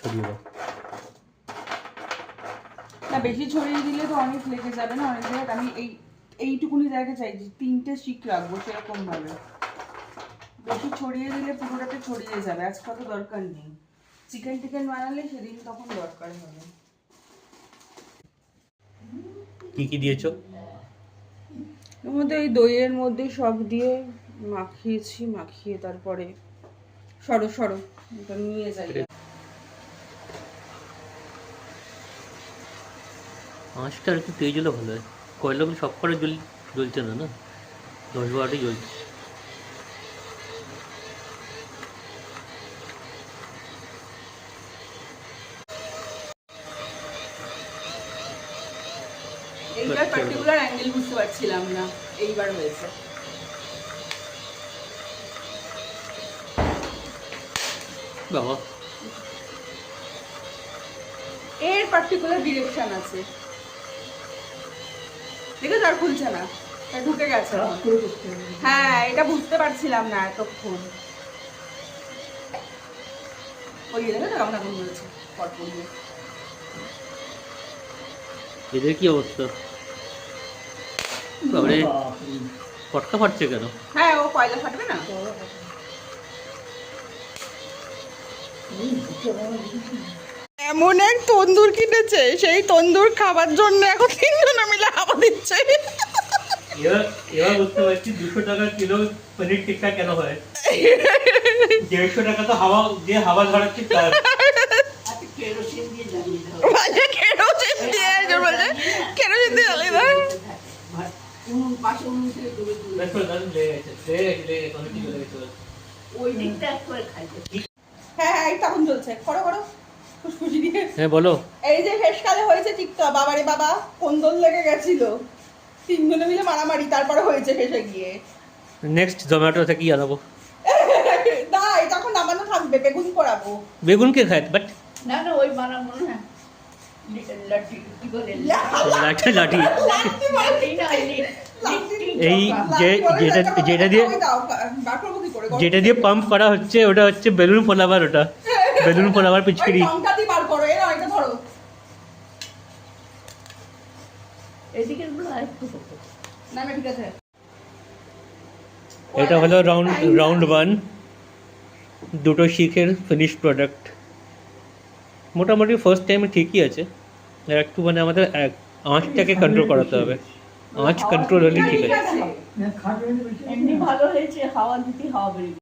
ছড়িয়ে দাও। না বেশি ছড়িয়ে দিলে তো অনেক লেগে যাবে না, অনেক জায়গায়। আমি এইটুকুনি জায়গা চাইছি 3টে শিক রাখবো সেরকম ভাবে। বেশি ছড়িয়ে দিলে পুরোটাতে ছড়িয়ে যাবে, আজকে অত দরকার নেই। চিকেন টিকেন বানালে সেদিন তখন দরকার হবে। কি কি দিয়েছো? এর মধ্যে ওই দইয়ের মধ্যে সব দিয়ে মাখিয়েছি, মাখিয়ে তারপরে সরো সরো এটা নিয়ে যাই। আঁচটা আর একটু তেজ হলে ভালো হয়। কয়লাগুলো সব করে জ্বলছে না, না 10-12টাই জ্বলছে। এইবার পার্টিকুলার অ্যাঙ্গেল বুঝতে পারছিলাম না, এইবার হয়েছে। বাবা, এর পার্টিকুলার ডিরেকশন আছে, দেখে আর খুলছে না, এটা ঢুকে গেছে। হ্যাঁ, এটা বুঝতে পারছিলাম না এতক্ষণ। ওই দেখে তো কেমন এখন বলছে পরপর দিয়ে। এদের কি অবস্থা? বাবারে, পটকা ফাটছে কেন? হ্যাঁ, ও কয়লা ফাটবে না। এমন এক তন্দুর কিনেছে, সেই তন্দুর খাবার জন্য এখন 3 জনে মিলে হাওয়া দিচ্ছে। এবার বুঝতে পারছি 200 টাকা কিলো পনির টিক্কা কেন হয়। 150 টাকা তো হাওয়া দিয়ে হাওয়া ধরাচ্ছি তার। কেরোসিন দিয়ে জ্বালিয়ে দাও। বলে কেরোসিন দিয়ে, বলে কেরোসিন দিয়ে জ্বালিয়ে দাও। পাশে উনুন থেকে দূরে দূরে দেখো দাদু লেগে গেছে, লেগে গেছে, অনেক কিছু লেগে গেছে। ওই দিকটা করে খাইতে। হ্যাঁ হ্যাঁ, এই তখন চলছে, করো করো খুশখুশি দিয়ে। হ্যাঁ বলো। এই যে শেষকালে হয়েছে টিকটক, বাবারে বাবা কোন দোল লেগে গেছিল, 3 জনে মিলে মারামারি, তারপরে হয়েছে শেষে গিয়ে। নেক্সট জোম্যাটো থেকে কি আনাবো? না, এটা এখন নামানো থাকবে, বেগুন পোড়াবো। বেগুন কে খায়? বাট না না, ওই বানাবো না। লাঠি কি বলে? লাঠি লাঠি লাঠি না, এই যেটা দিয়ে যেটা দিয়ে পাম্প করা হচ্ছে ওটা হচ্ছে বেলুন ফোলাবার, ওটা বেলুন ফোলাবার পিচকারি। এদিকে গুলো আরেকটু করতে। না না, ঠিক আছে। এটা হলো রাউন্ড 1, দুটো শিখের ফিনিশ প্রোডাক্ট। মোটামুটি ফার্স্ট টাইমে ঠিকই আছে, আর একটু মানে আমাদের আঁচটাকে কন্ট্রোল করাতে হবে। আঁচ কন্ট্রোল হলে ঠিক আছে। এমনি ভালো হয়েছে, হাওয়া দিতে হাওয়া বেরিয়ে